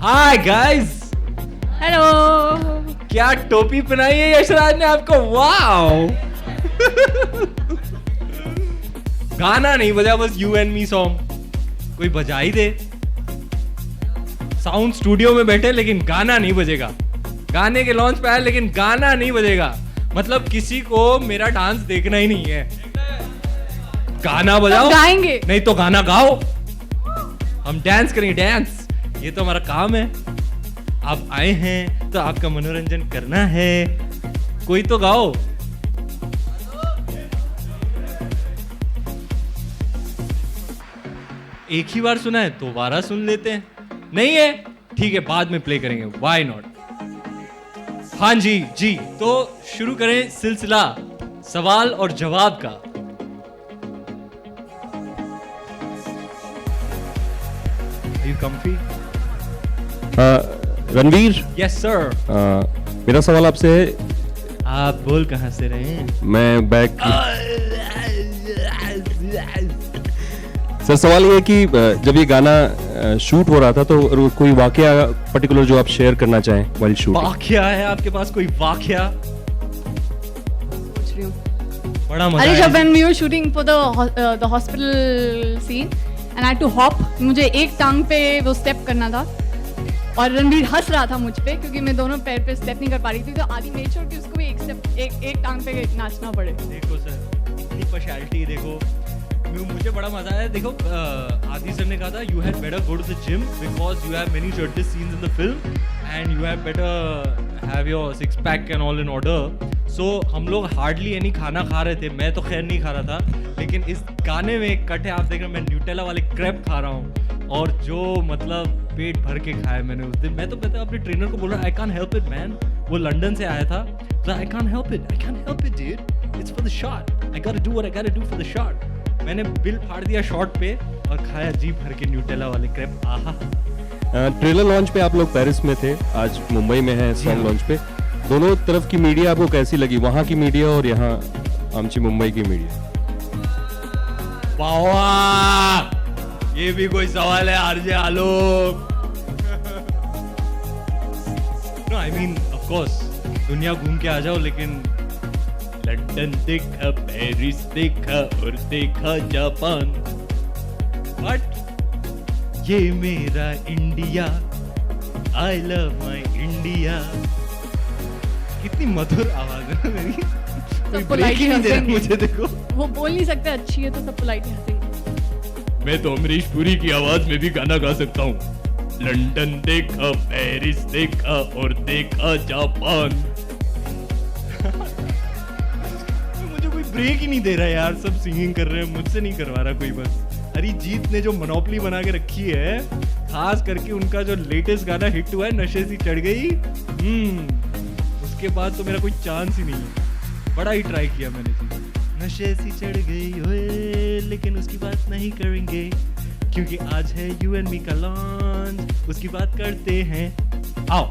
Hi guys. Hello. क्या टोपी पहनाई है यशराज ने आपको, वाओ। गाना नहीं बजा, बस यू एंड मी सॉन्ग कोई बजा ही दे। साउंड स्टूडियो में बैठे लेकिन गाना नहीं बजेगा, गाने के लॉन्च पे आए लेकिन गाना नहीं बजेगा। मतलब किसी को मेरा डांस देखना ही नहीं है। गाना बजाओ, गाएंगे नहीं तो गाना गाओ, हम डांस करेंगे। डांस ये तो हमारा काम है। आप आए हैं तो आपका मनोरंजन करना है, कोई तो गाओ। एक ही बार सुना है दोबारा सुन लेते हैं, नहीं है ठीक है बाद में प्ले करेंगे, व्हाई नॉट। हाँ जी जी, तो शुरू करें सिलसिला सवाल और जवाब का। Are you comfy? Ranveer, Yes sir. मेरा सवाल आपसे है। आप बोल कहाँ से रहे हैं? मैं बैक सर, सवाल ये है कि जब ये गाना शूट हो रहा था तो कोई वाकया पर्टिकुलर जो आप शेयर करना चाहें वाइल शूट? वाकया है आपके पास कोई वाकया? सोच रही हूँ। बड़ा मजा अरे आया। जब when we were shooting for the hospital scene and I had to hop, मुझे एक टांग पे वो स्टेप करना था और रणवीर हंस रहा था मुझ पे क्योंकि मैं दोनों पैर पे स्टेप नहीं कर पा रही थी, तो आदि मेक श्योर कि उसको भी एक टांग पे नाचना पड़े। देखो सर, इतनी स्पेशलिटी देखो, मुझे बड़ा मजा आया। देखो आदि सर ने कहा था you had better go to the gym because you have many shirtless scenes in the film and you have better have your six pack and all in order. So हम लोग हार्डली एनी खाना खा रहे थे, मैं तो खैर नहीं खा रहा था, लेकिन इस गाने में एक कट है, आप देख रहे हैं मैं न्यूटेला वाले क्रैप खा रहा हूँ और जो मतलब पेट भर के खाया मैंने उस दिन। मैं तो कहता अपने ट्रेनर को बोल रहा I can't help it man, वो लंदन से आया था, so I can't help it dude, it's for the shot, I gotta do what I gotta do for the shot। मैंने बिल फाड़ दिया शॉट पे और खाया जी भर के न्यूटेला वाले क्रैप। आहा। ट्रेलर लॉन्च पे आप लोग पेरिस में थे, आज मुंबई में है सॉन्ग लॉन्च पे। दोनों तरफ की मीडिया आपको कैसी लगी, वहाँ की मीडिया और यहाँ आमची मुंबई की मीडिया? वाह, ये भी कोई सवाल है RJ Alok? No I mean of course दुनिया घूम के आ जाओ, लेकिन लंदन देखा, पेरिस देखा और देखा जापान, बट ये मेरा India, I love my India. कितनी मधुर आवाज है ना मेरी, कोई ब्रेक ही नहीं दे रहा मुझे। देखो वो बोल नहीं सकते अच्छी है तो सब पोलाइटली हंसेंगे। मैं तो अमरीश पुरी की आवाज में भी गाना गा सकता हूँ। लंदन देखा, पेरिस देखा और देखा जापान। मुझे कोई ब्रेक ही नहीं दे रहा यार, सब सिंगिंग कर रहे हैं, मुझसे नहीं करवा रहा कोई। बस अरिजीत ने जो मोनोपोली बना के रखी है, खास करके उनका जो लेटेस्ट गाना हिट हुआ है नशे सी चढ़ गई, उसके बाद तो मेरा कोई चांस ही नहीं है। बड़ा ही ट्राई किया मैंने जी, नशे सी चढ़ गई ओए, लेकिन उसकी बात नहीं करेंगे क्योंकि आज है यू एंड मी का लॉन्च, उसकी बात करते हैं। आओ।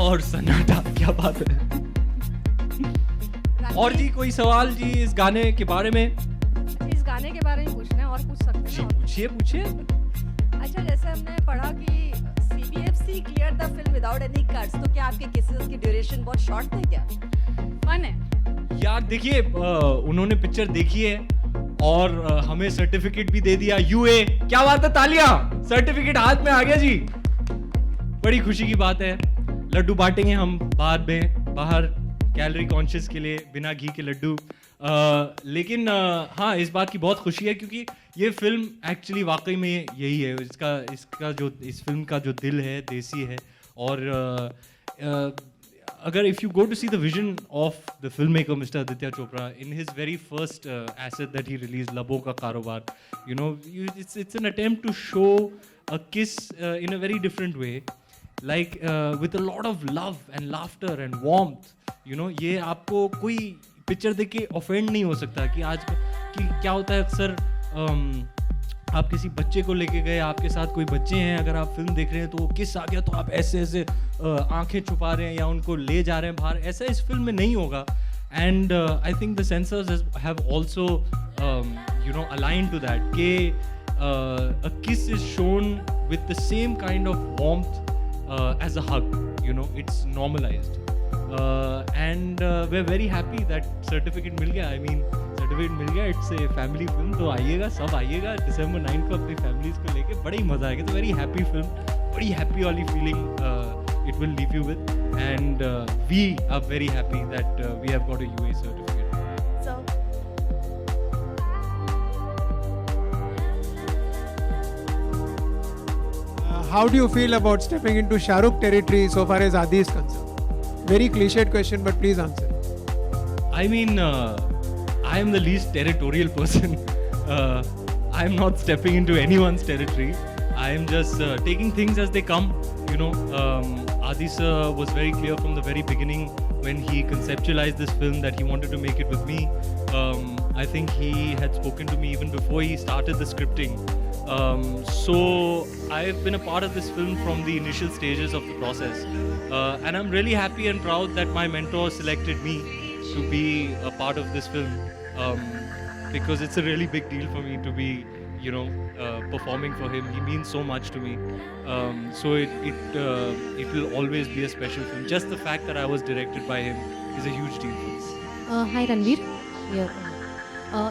और सन्नाटा, क्या बात है। और जी कोई सवाल जी इस गाने के बारे में? इस गाने के बारे में पूछना है और पूछ सकते हैं? पूछिए पूछिए। अच्छा, जैसे हमने पढ़ा कि CBFC clear the film without any cuts, तो क्या आपके केसेस की ड्यूरेशन बहुत शॉर्ट थे क्या? फन है यार। देखिए उन्होंने पिक्चर देखी है और हमें सर्टिफिकेट भी दे दिया, यूए। क्या बात है, तालियां, सर्टिफिकेट हाथ में आ गया जी, बड़ी खुशी की बात है। लड्डू बांटेंगे हम बाद में, बाहर कैलोरी कॉन्शियस के लिए, बिना घी के लड्डू। लेकिन हाँ, इस बात की बहुत खुशी है क्योंकि ये फिल्म एक्चुअली वाकई में यही है, इसका जो इस फिल्म का जो दिल है देसी है। और अगर if you go to see the vision of the film maker mister Aditya Chopra in his very first asset that he release, Labon Ka Karobaar, you know, it's an attempt to show a kiss in a very different way, like with a lot of love and laughter and warmth, you know। ये आपको कोई picture देख के offend नहीं हो सकता कि आज कि क्या होता है अक्सर, आप किसी बच्चे को लेके गए, आपके साथ कोई बच्चे हैं, अगर आप फिल्म देख रहे हैं तो किस आ गया तो आप ऐसे ऐसे आंखें छुपा रहे हैं या उनको ले जा रहे हैं बाहर, ऐसा इस फिल्म में नहीं होगा। And I think the sensors have also aligned to that, कि a kiss is shown with the same kind of warmth as a hug. You know, it's normalized. And we're very happy that certificate मिल गया. I mean, certificate मिल गया. It's a family film. तो आइएगा, सब आइएगा. December 9 को अपनी families को लेके बड़ा ही मजा आएगा. तो very happy film. बड़ी happy वाली feeling it will leave you with. And we are very happy that we have got a UA certificate. So, how do you feel about stepping into Shah Rukh territory so far as Adi is concerned? Very cliched question, but please answer. I mean, I am the least territorial person. I am not stepping into anyone's territory. I am just taking things as they come. You know, Adi sir was very clear from the very beginning when he conceptualized this film that he wanted to make it with me. I think he had spoken to me even before he started the scripting. So I've been a part of this film from the initial stages of the process. And I'm really happy and proud that my mentor selected me to be a part of this film. Because it's a really big deal for me to be, you know, performing for him. He means so much to me. So it will always be a special film. Just the fact that I was directed by him is a huge deal for me. Hi Ranveer. Yeah.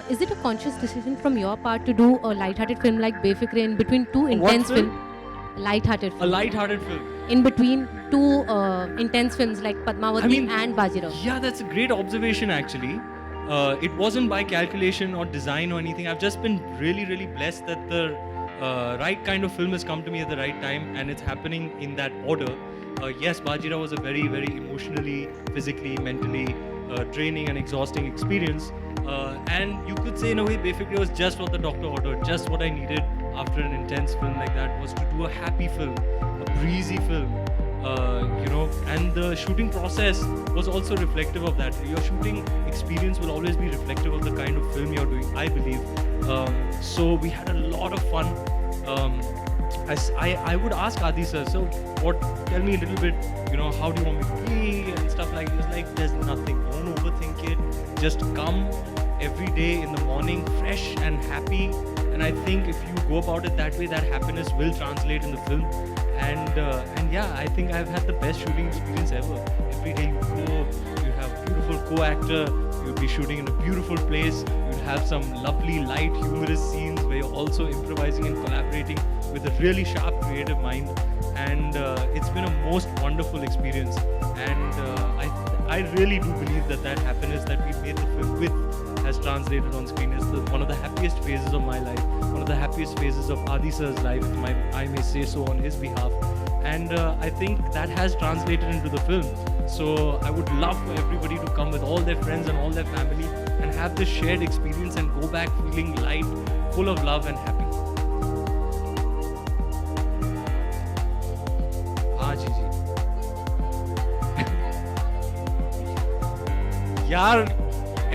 Is it a conscious decision from your part to do a light-hearted film like Befikre in between two intense film? Light-hearted A film. light-hearted film. In between two intense films like Padmavati and Bajirao. Yeah, that's a great observation actually. It wasn't by calculation or design or anything. I've just been really, really blessed that the right kind of film has come to me at the right time and it's happening in that order. Yes, Bajirao was a very, very emotionally, physically, mentally draining and exhausting experience. And you could say in a way Befikre was just what the doctor ordered, just what I needed after an intense film like that was to do a happy film, a breezy film. You know, and the shooting process was also reflective of that. Your shooting experience will always be reflective of the kind of film you're doing, I believe. So we had a lot of fun. I would ask Adi sir, so tell me a little bit, you know, how do you want me to be and stuff like this. Like, there's nothing, don't overthink it. Just come every day in the morning fresh and happy. And I think if you go about it that way, that happiness will translate in the film. And yeah, I think I've had the best shooting experience ever. Every day you go, you have a beautiful co-actor, you'll be shooting in a beautiful place, you'll have some lovely, light, humorous scenes where you're also improvising and collaborating with a really sharp, creative mind. And it's been a most wonderful experience. And I really do believe that happiness that we made the film with has translated on screen. It's one of the happiest phases of my life, one of the happiest phases of Adi sir's life, I may say so on his behalf. And I think that has translated into the film. So I would love for everybody to come with all their friends and all their family and have this shared experience and go back feeling light, full of love and happy. हाँ जी जी यार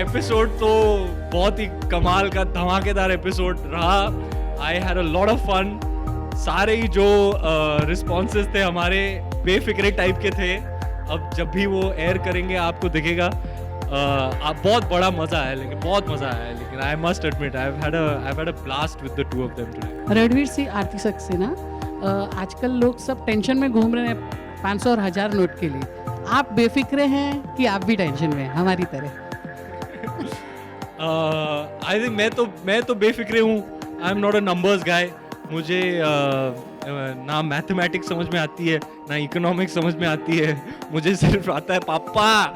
episode तो बहुत ही कमाल का धमाकेदार episode रहा. I had a lot of fun. सारे ही जो रिस्पॉन्सेस थे हमारे बेफिक्रे टाइप के थे. अब जब भी वो एयर करेंगे आपको दिखेगा. बहुत बड़ा मजा आया, लेकिन बहुत मजा आया. लेकिन I must admit I had a blast with the two of them today. Ranveer Singh आर्थिक सक्सेना. आजकल लोग सब टेंशन में घूम रहे हैं 500 और 1000 नोट के लिए. आप बेफिक्रे हैं कि आप भी टेंशन में हैं हमारी तरह? आई थिंक मैं तो बेफिक्रे हूँ. I am not a numbers guy. मुझे ना मैथमेटिक्स समझ में आती है ना इकोनॉमिक्स समझ में आती है. मुझे सिर्फ आता है पापा.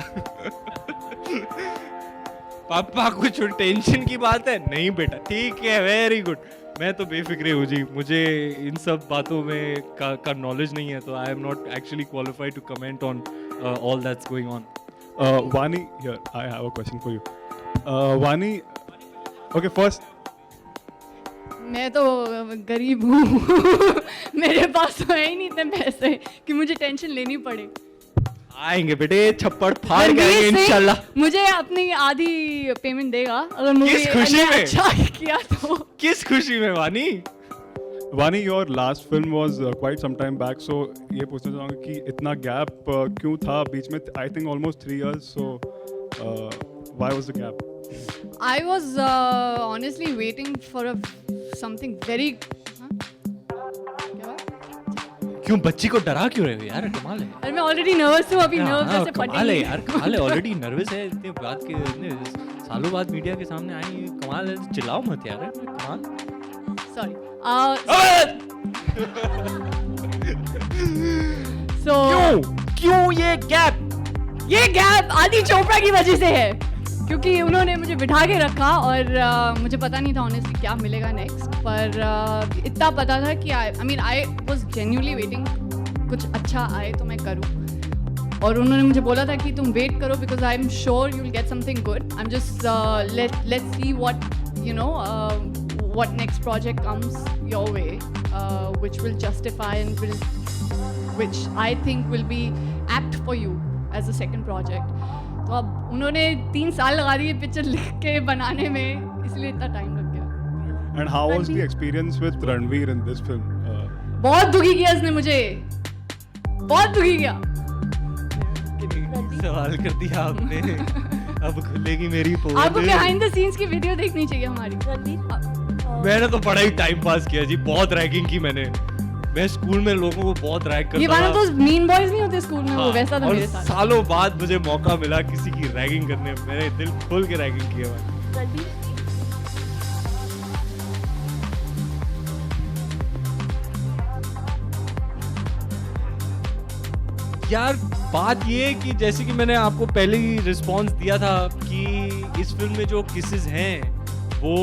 पापा कुछ टेंशन की बात है? नहीं बेटा, ठीक है, वेरी गुड. मैं तो बेफिक्रे हूँ जी. मुझे इन सब बातों में का नॉलेज नहीं है, तो I am not actually qualified to comment on all that's going on. Vaani, here, I have a question for you. Vaani, okay, first. मैं तो गरीब हूँ. मेरे पास तो है ही नहीं इतने पैसे कि मुझे टेंशन लेनी पड़े. आएंगे बेटे, छप्पड़ फाड़ के आएंगे इंशाल्लाह. मुझे अपनी आधी पेमेंट देगा अगर मूवी किस खुशी में? अच्छा किया तो. किस खुशी में वानी? Vaani, your last film was quite some time back, so ये पूछना चाहूँगा कि इतना gap क्यों था बीच में? I think almost 3 years. So why was the gap? I was honestly waiting for a something very. क्यों बच्ची को डरा क्यों रहे हो यार? कमाल है। अरे मैं ऑलरेडी नर्वस हूँ, अभी नर्व जैसे कमाल है यार, कमाल है। ऑलरेडी नर्वस है, इतने बात के इतने सालों बाद मीडिया के सामने आई, कमाल है। चिल्लाओ मत यार, कमाल। सॉरी। क्यों ये गैप आदि चोपड़ा की वजह से है, क्योंकि उन्होंने मुझे बिठा के रखा और मुझे पता नहीं था ऑनेस्टली क्या मिलेगा नेक्स्ट, पर इतना पता था कि आई वाज जेन्युइनली वेटिंग कुछ अच्छा आए तो मैं करूं, और उन्होंने मुझे बोला था कि तुम वेट करो because I am sure you will get something good. I am just let's see what next project comes your way, which will justify and which I think will be apt for you as a second project. तो अब उन्होंने 3 साल लगा दिए picture लिख के बनाने में, इसलिए इतना टाइम लग गया। And how was the experience with Ranveer in this film? बहुत दुखी किया इसने मुझे, बहुत दुखी किया। सवाल कर दिया आपने। अब खुलेगी मेरी पोल। आपको बिहाइंड द सीन्स की वीडियो देखनी चाहिए हमारी। मैंने तो बड़ा ही टाइम पास किया जी, बहुत रैगिंग की मैंने। मैं स्कूल में लोगों को बहुत रैग करता था। ये वाला तो मीन बॉयज नहीं होते स्कूल में, वो वैसा था मेरे साथ। सालों बाद मुझे मौका मिला किसी की रैगिंग करने, मैंने दिल खोल के रैगिंग किया भाई। यार बात ये है कि जैसे कि मैंने आपको पहले ही रिस्पॉन्स दिया था कि इस फिल्म में जो किसेस हैं वो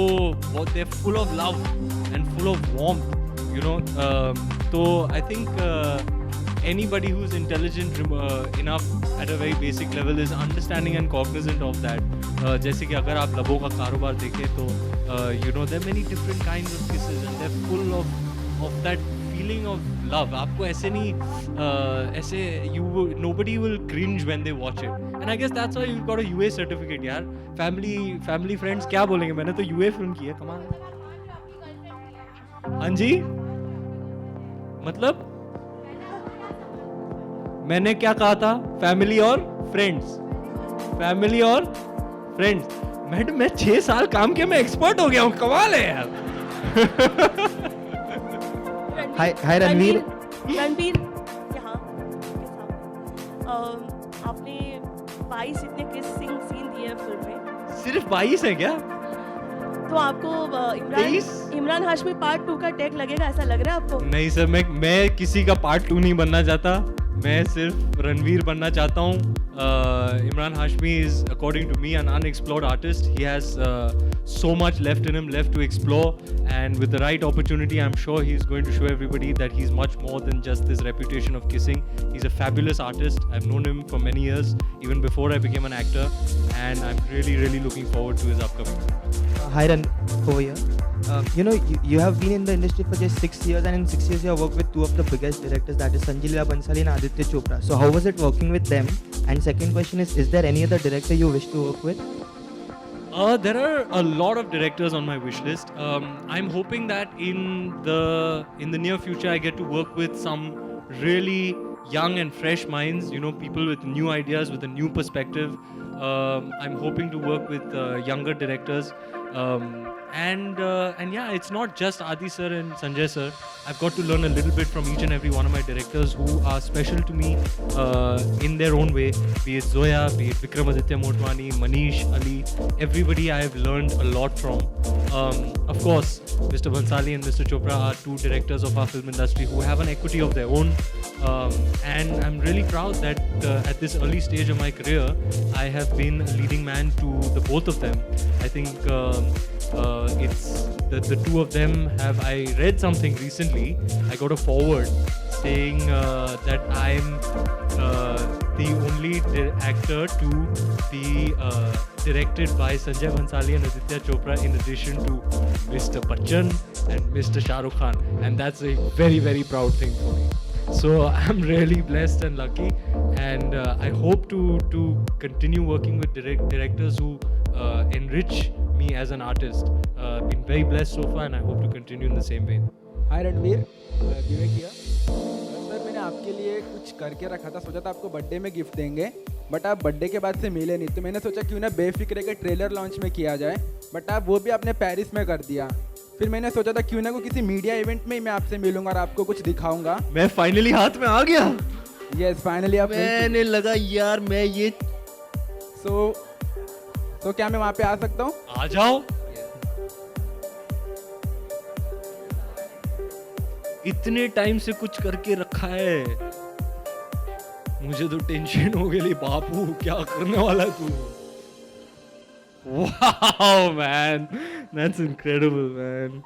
बहुत they full of love and full of warmth, you know. तो I think anybody who's intelligent enough at a very basic level is understanding and cognizant of that. जैसे कि अगर आप लबों का कारोबार देखें तो you know there are many different kinds of kisses and they're full of that feeling of love. आपको ऐसे नहीं ऐसे nobody will cringe when they watch it, and I guess that's why you got a UA certificate यार। family friends क्या बोलेंगे, मैंने तो UA film की है, कमाल है। हाँ जी, मतलब मैंने क्या कहा था? फैमिली और फ्रेंड्स, फैमिली और फ्रेंड्स। मैडम मैं 6 साल काम किया, मैं एक्सपर्ट हो गया हूँ, कमाल है यार। हाय रणवीर। रणवीर यहाँ आपने 22 इतने किस सीन दिए फिल्म में। सिर्फ 22 है क्या? तो आपको इमरान हाशमी पार्ट 2 का टैग लगेगा, ऐसा लग रहा है आपको? नहीं सर, मैं किसी का पार्ट 2 नहीं बनना चाहता, मैं सिर्फ रणवीर बनना चाहता हूँ। Imran Hashmi is, according to me, an unexplored artist. He has so much left in him, left to explore, and with the right opportunity, I'm sure he's going to show everybody that he's much more than just this reputation of kissing. He's a fabulous artist. I've known him for many years, even before I became an actor, and I'm really looking forward to his upcoming. Hi Ran, over here. You have been in the industry for just 6 years, and in 6 years you have worked with 2 of the biggest directors, that is Sanjay Leela Bhansali and Aditya Chopra. So how was it working with them? And second question is there any other director you wish to work with? There are a lot of directors on my wish list. I'm hoping that in the near future I get to work with some really young and fresh minds, you know, people with new ideas, with a new perspective. I'm hoping to work with younger directors. And yeah, it's not just Adi sir and Sanjay sir. I've got to learn a little bit from each and every one of my directors who are special to me in their own way. Be it Zoya, be it Vikramaditya Motwani, Manish, Ali, everybody I have learned a lot from. Of course, Mr. Bhansali and Mr. Chopra are 2 directors of our film industry who have an equity of their own. And I'm really proud that at this early stage of my career, I have been a leading man to the both of them. I think it's the 2 of them have. I read something recently. I got a forward saying that I'm the only actor to be directed by Sanjay Bhansali and Aditya Chopra in addition to Mr. Bachchan and Mr. Shah Rukh Khan, and that's a very proud thing for me. So I'm really blessed and lucky, and I hope to continue working with directors who enrich me as an artist. Been very blessed so far, and I hope to continue in the same way. Hi Ranveer, Vivek here. Sir मैंने आपके लिए कुछ करके रखा था, सोचा था आपको बर्थडे में गिफ्ट देंगे, बट आप बर्थडे के बाद से मिले नहीं, तो मैंने सोचा क्यों ना बेफिक्रे के ट्रेलर लॉन्च में किया जाए, बट आप वो भी आपने पेरिस में कर दिया। फिर मैंने सोचा था क्यों ना को किसी मीडिया इवेंट में ही मैं आपसे मिलूंगा और आपको कुछ दिखाऊंगा। मैं फाइनली हाथ में आ गया। यस फाइनली आप मैंने लगा यार मैं ये तो क्या मैं वहाँ पे आ सकता हूँ? आ जाओ। इतने टाइम से कुछ करके रखा है, मुझे तो टेंशन हो गई बापू, क्या करने वाला है तू? Wow man, that's incredible man.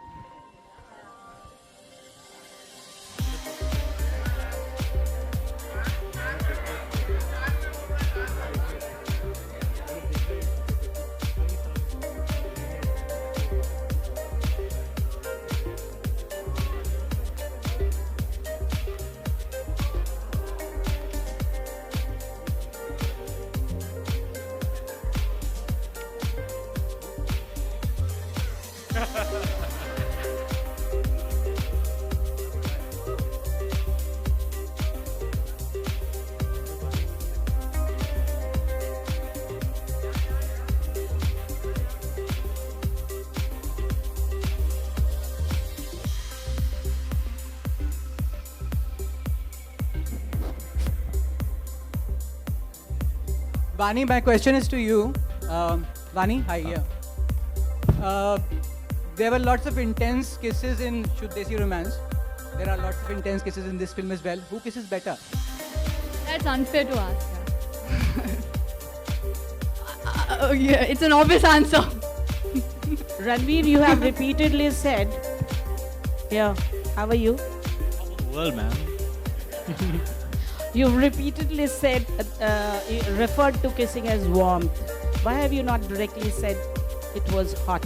Vaani, my question is to you. Vaani, hi, yeah. There were lots of intense kisses in Shuddh Desi Romance. There are lots of intense kisses in this film as well. Who kisses better? That's unfair to ask. Yeah, it's an obvious answer. Ranveer, you have repeatedly said, yeah, how are you? Well, man. You've repeatedly said, referred to kissing as warmth. Why have you not directly said it was hot?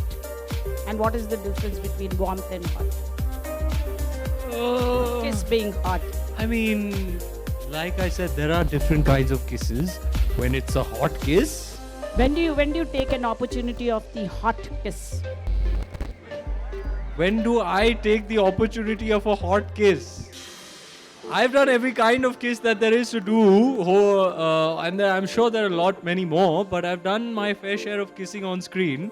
And what is the difference between warmth and hot? Kiss being hot. I mean, like I said, there are different kinds of kisses. When it's a hot kiss. When do you take an opportunity of the hot kiss? When do I take the opportunity of a hot kiss? I've done every kind of kiss that there is to do, and I'm sure there are many more, but I've done my fair share of kissing on screen.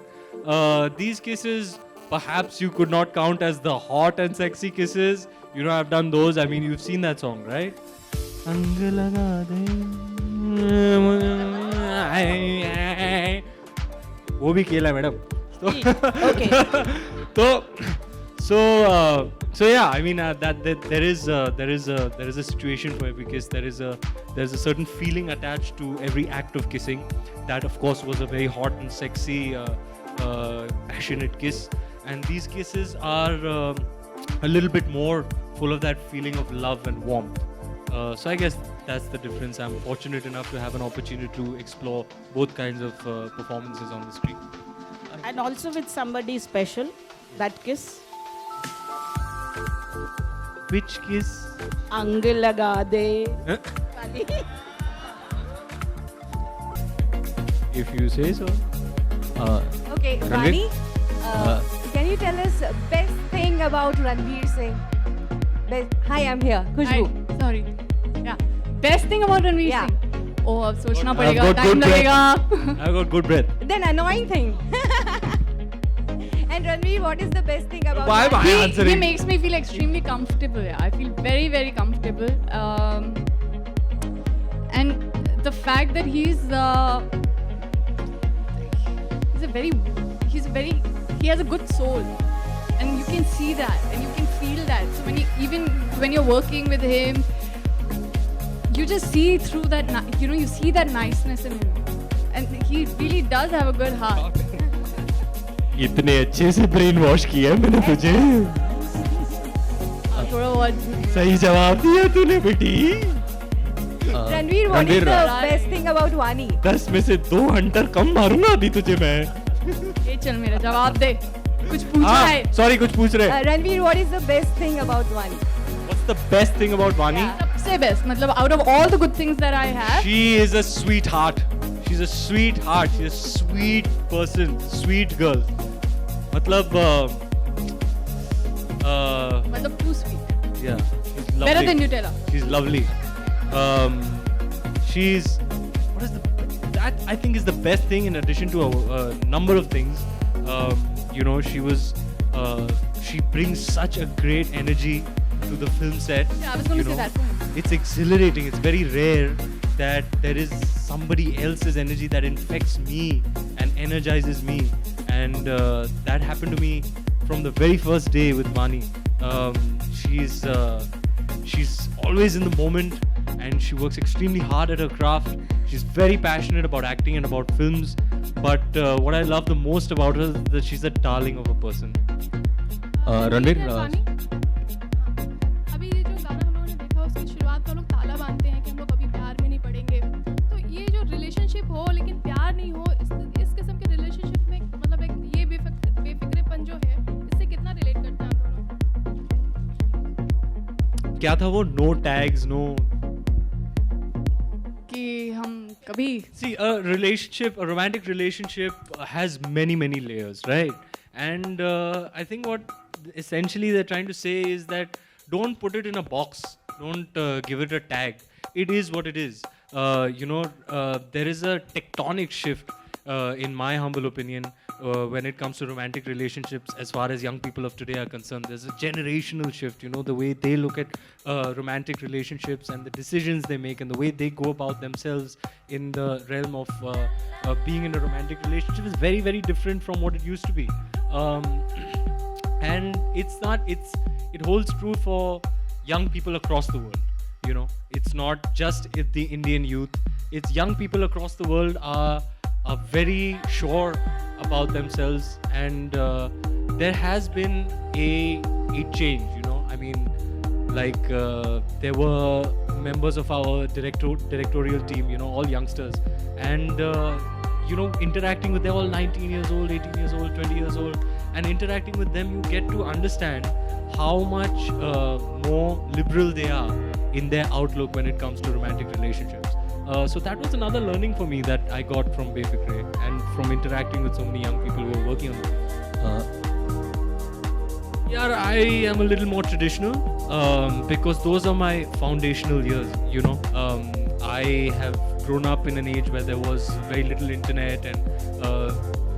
These kisses, perhaps you could not count as the hot and sexy kisses. You know, I've done those. I mean, you've seen that song, right? वो भी खेला है madam. So yeah, I mean that there is a situation for every kiss. There's a certain feeling attached to every act of kissing. That of course was a very hot and sexy, passionate kiss. And these kisses are a little bit more full of that feeling of love and warmth. So I guess that's the difference. I'm fortunate enough to have an opportunity to explore both kinds of performances on the screen. And also with somebody special, that kiss. Which kiss? Ang laga de. If you say so. Okay, Vaani, can you tell us best thing about Ranveer Singh? Hi, I'm here. Khushbu. Hi, sorry. Yeah. Best thing about Ranveer Yeah. Singh? Oh, अब सोचना पड़ेगा, time लगेगा. I've got good breath. Then annoying thing. And Ranveer, what is the best thing about Why am I He answering? makes me feel extremely comfortable. Yeah. I feel very, very comfortable. And the fact that he has a good soul, and you can see that, and you can feel that. So when you're working with him, you just see through that. You see that niceness in him, and he really does have a good heart. इतने अच्छे से brain wash किया है मैंने तुझे। थोड़ा बहुत सही जवाब दिया तूने बेटी। Ranveer, what is the best thing about Vaani? 10 में से 2 हंटर कम मारूंगा अभी तुझे मैं। ये चल मेरा जवाब दे। कुछ पूछा है? Sorry, कुछ पूछ रहे। Ranveer, what is the best thing about Vaani? What's the best thing about Vaani? सबसे best, मतलब out of all the good things that I have. She is a sweetheart. She's a sweetheart. She's a sweet person, sweet girl. मतलब too sweet. Yeah, she's lovely. Better than Nutella. She's lovely. That I think is the best thing in addition to a number of things. You know, she was She brings such a great energy to the film set. Yeah, I was going to say that. It's exhilarating. It's very rare that there is somebody else's energy that infects me and energizes me. And that happened to me from the very first day with Vaani. She's always in the moment, and she works extremely hard at her craft. She's very passionate about acting and about films. But what I love the most about her is that she's a darling of a person. Ranveer अभी ये जो गाना हम लोगों ने देखा उसकी शुरुआत में लोग ताला बांधते हैं कि हम लोग अभी प्यार में नहीं पड़ेंगे, तो ये जो रिलेशनशिप हो लेकिन प्यार नहीं हो, इस किस्म के रिलेशनशिप में मतलब एक ये बेफिक्रेपन जो है इससे कितना रिलेट करते हैं आप दोनों? क्या था वो? नो टैग्स, नो कि हम कभी See, a romantic relationship has many layers, right? And I think what essentially they're trying to say is that don't put it in a box, don't give it a tag. It is what it is. There is a tectonic shift, in my humble opinion, when it comes to romantic relationships as far as young people of today are concerned. There's a generational shift, the way they look at romantic relationships and the decisions they make and the way they go about themselves in the realm of being in a romantic relationship is very, very different from what it used to be. And it holds true for young people across the world. It's not just the Indian youth. It's young people across the world are very sure about themselves, and there has been a change. I mean, like there were members of our directorial team, all youngsters, and interacting with them, all 19 years old, 18 years old, 20 years old, and interacting with them, you get to understand how much more liberal they are in their outlook when it comes to romantic relationships. So that was another learning for me that I got from Befikre and from interacting with so many young people who are working on it. I am a little more traditional because those are my foundational years, I have grown up in an age where there was very little internet and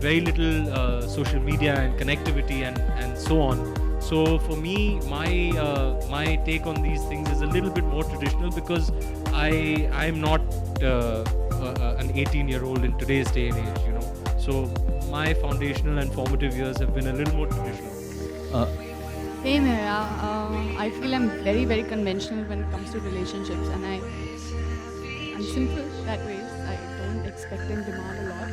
very little social media and connectivity and so on. So for me, my take on these things is a little bit more traditional because I'm not an 18-year-old in today's day and age, So my foundational and formative years have been a little more traditional. Same here. I feel I'm very, very conventional when it comes to relationships, and I'm simple that way. I don't expect and demand a lot,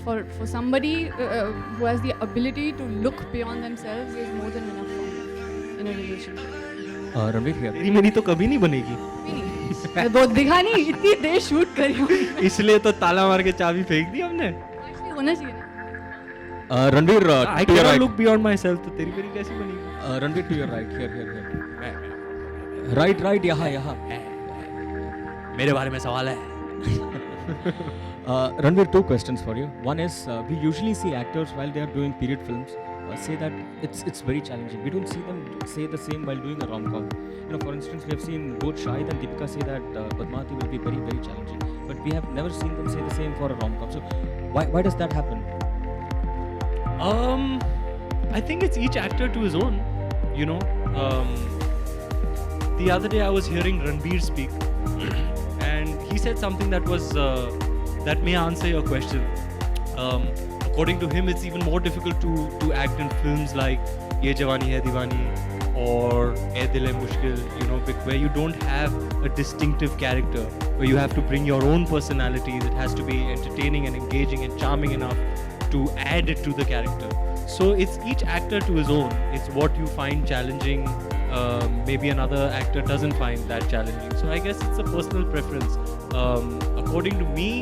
but for somebody who has the ability to look beyond themselves is more than enough for me in a relationship. Ranveer here. तेरी मेरी तो कभी नहीं बनेगी. बहुत दिखा नहीं, इतनी देर शूट करी हूँ. इसलिए तो ताला मार के चाबी फेंक दी हमने. Actually होना चाहिए ना. Ranveer, I cannot look beyond myself. तो तेरी मेरी कैसी बनेगी? Ranveer, to your right, here. Right, यहाँ. मेरे बारे में सवाल है. Ranveer, two questions for you. One is, we usually see actors while they are doing period films say that it's very challenging. We don't see them say the same while doing a rom-com. For instance, we have seen both Shahid and Deepika say that Padmavati will be very, very challenging. But we have never seen them say the same for a rom-com. So why does that happen? I think it's each actor to his own. The other day I was hearing Ranveer speak, and he said something that was that may answer your question. According to him, it's even more difficult to act in films like Ye Jawani Hai Diwani or Ae Dil Hai Mushkil, where you don't have a distinctive character, where you have to bring your own personality that has to be entertaining and engaging and charming enough to add it to the character. So it's each actor to his own. It's what you find challenging. Maybe another actor doesn't find that challenging. So I guess it's a personal preference. According to me,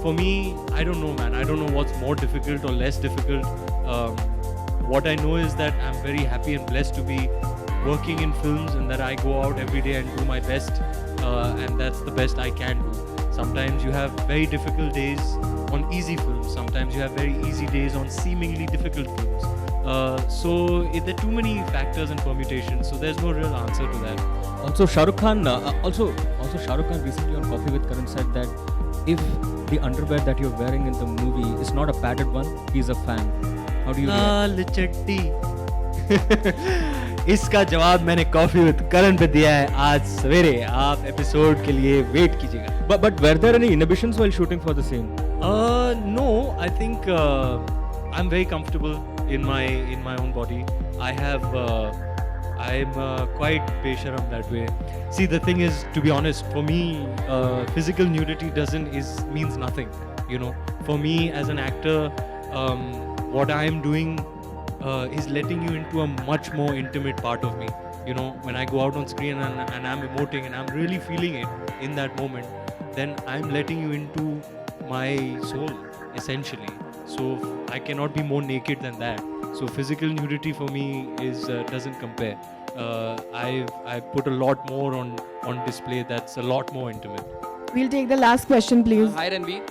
for me, I don't know, man. I don't know what's more difficult or less difficult. What I know is that I'm very happy and blessed to be working in films, and that I go out every day and do my best, and that's the best I can do. Sometimes you have very difficult days on easy films. Sometimes you have very easy days on seemingly difficult films. So there are too many factors and permutations. So there's no real answer to that. Also, Shah Rukh Khan. Also, Shah Rukh Khan recently on Coffee with Karan said that if the underwear that you're wearing in the movie is not a padded one, he's a fan. How do you react? लाल चट्टी इसका जवाब मैंने coffee with करण पे दिया है आज सवेरे. आप episode के लिए वेट कीजिएगा. But were there any inhibitions while shooting for the scene? No, I think I'm very comfortable in my own body. I'm quite besharam that way. See, the thing is, to be honest, for me, physical nudity means nothing. You know, for me as an actor, what I am doing is letting you into a much more intimate part of me. You know, when I go out on screen and I'm emoting and I'm really feeling it in that moment, then I'm letting you into my soul, essentially. So I cannot be more naked than that. So physical nudity for me doesn't compare. I put a lot more on display that's a lot more intimate. We'll take the last question, please. Hi, Ranveer.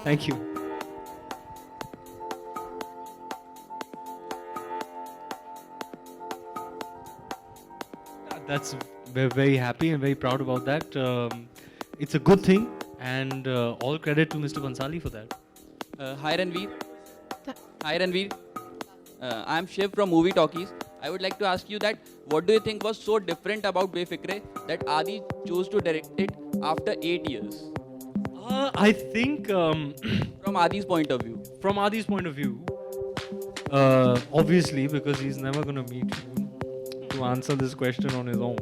Thank you. We're very happy and very proud about that. It's a good thing, and all credit to Mr. Bhansali for that. Hi, Ranveer. Hi, Ranveer. I'm Shiv from Movie Talkies. I would like to ask you that what do you think was so different about Befikre that Adi chose to direct it after 8 years? I think from Adi's point of view. From Adi's point of view, obviously, because he's never going to meet you to answer this question on his own.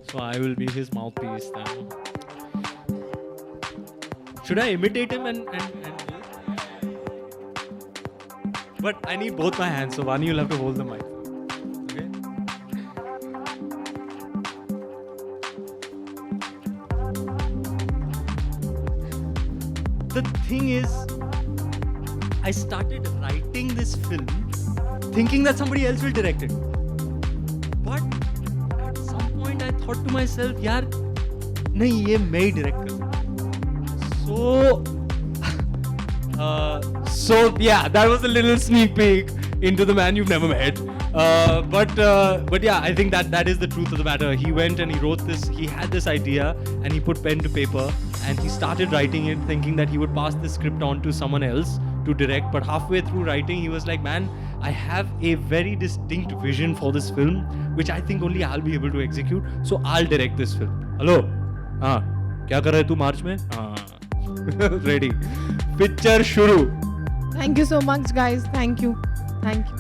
So I will be his mouthpiece then. Should I imitate him and But I need both my hands, so Vaani, you'll have to hold the mic. Okay? The thing is, I started writing this film thinking that somebody else will direct it. But at some point I thought to myself, yaar, nahi, ye main hi direct kar. So yeah, that was a little sneak peek into the man you've never met. But yeah, I think that is the truth of the matter. He went and he wrote this. He had this idea and he put pen to paper and he started writing it, thinking that he would pass the script on to someone else to direct. But halfway through writing, he was like, "Man, I have a very distinct vision for this film, which I think only I'll be able to execute. So I'll direct this film." Hello, क्या कर रहे तू मार्च में? Ready. Picture shuru. Thank you so much, guys. Thank you. Thank you.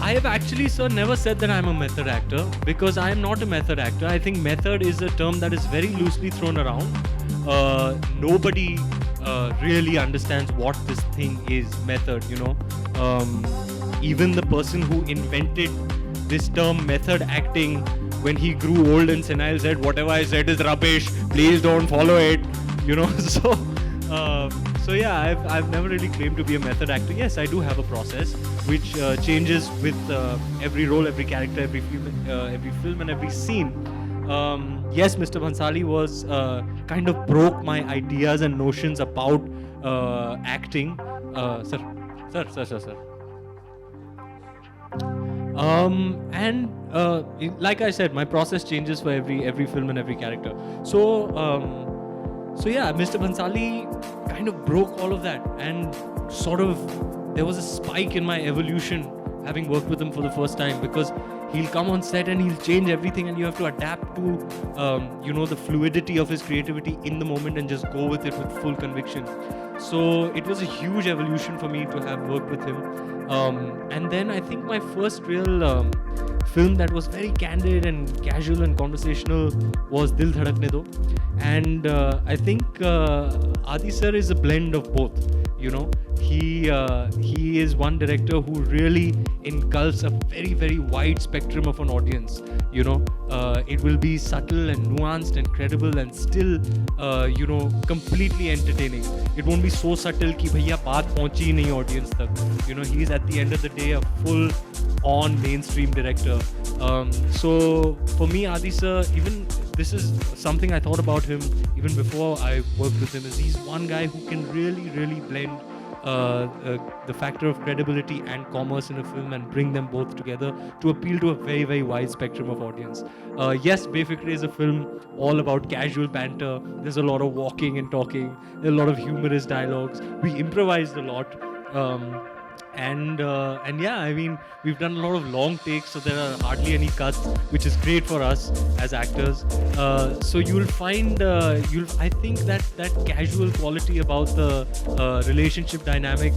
I have actually, sir, never said that I'm a method actor, because I am not a method actor. I think method is a term that is very loosely thrown around. Nobody really understands what this thing is, method, you know. Even the person who invented this term method acting, when he grew old and senile, said, "Whatever I said is rubbish, please don't follow it," you know. So yeah, I've never really claimed to be a method actor. Yes, I do have a process which changes with every role, every character, every film and every scene. Yes, Mr. Bhansali was kind of broke my ideas and notions about acting. Sir. And like I said, my process changes for every film and every character. So yeah, Mr. Bhansali kind of broke all of that, and sort of there was a spike in my evolution having worked with him for the first time, because he'll come on set and he'll change everything and you have to adapt to the fluidity of his creativity in the moment and just go with it with full conviction. So it was a huge evolution for me to have worked with him. And then I think my first real film that was very candid and casual and conversational was Dil Dhadakne Do. And I think Adi sir is a blend of both. You know, he is one director who really engulfs a very, very wide spectrum of an audience. You know, it will be subtle and nuanced and credible and still, you know, completely entertaining. It won't be so subtle कि भैया बात पहुंची ही नहीं audience तक. You know, he is at the end of the day a full-on mainstream director. So for me, Adi sir, even this is something I thought about him even before I worked with him. Is he's one guy who can really, really blend the factor of credibility and commerce in a film and bring them both together to appeal to a very, very wide spectrum of audience. Yes, Befikre is a film all about casual banter. There's a lot of walking and talking. There's a lot of humorous dialogues. We improvised a lot. And yeah, I mean, we've done a lot of long takes, so there are hardly any cuts, which is great for us as actors. So you'll find, I think that casual quality about the relationship dynamic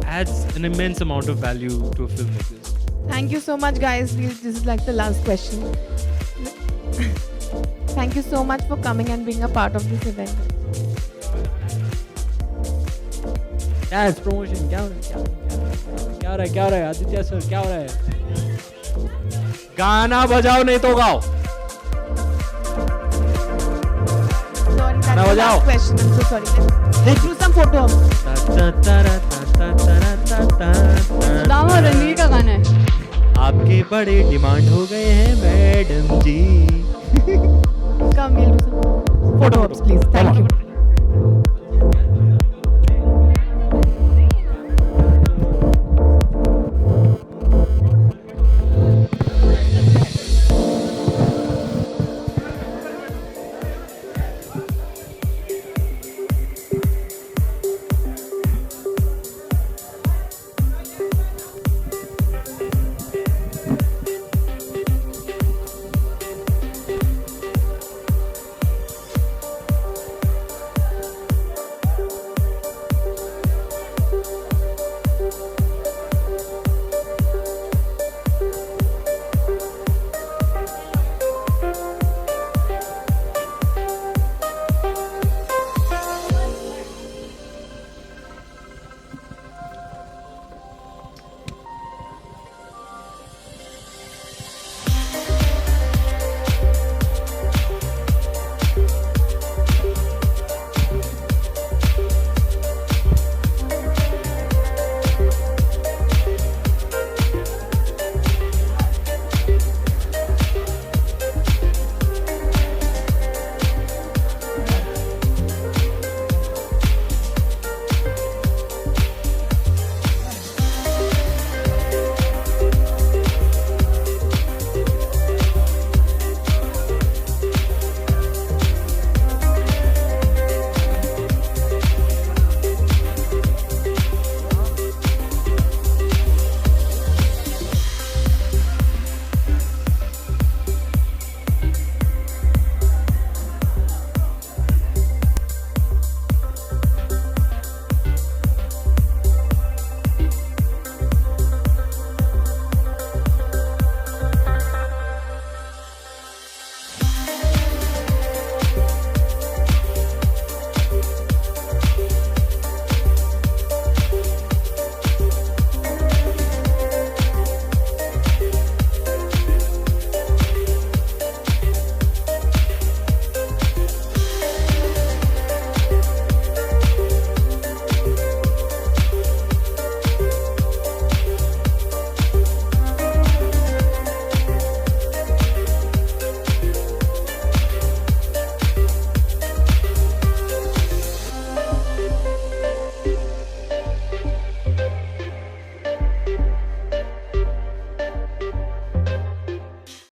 adds an immense amount of value to a film like this. Thank you so much, guys. This is like the last question. Thank you so much for coming and being a part of this event. Yes, promotion. क्या हो रहा है Aditya sir, क्या हो रहा है? गाना बजाओ नहीं तो गाओ. Sorry, that's Now the bajao. last question. I'm so sorry. Let's do some photo. Sudama और रणवीर का गाना है. आपके बड़े डिमांड हो गए हैं madam ji. Come, we'll do some photo ops, please. Thank you.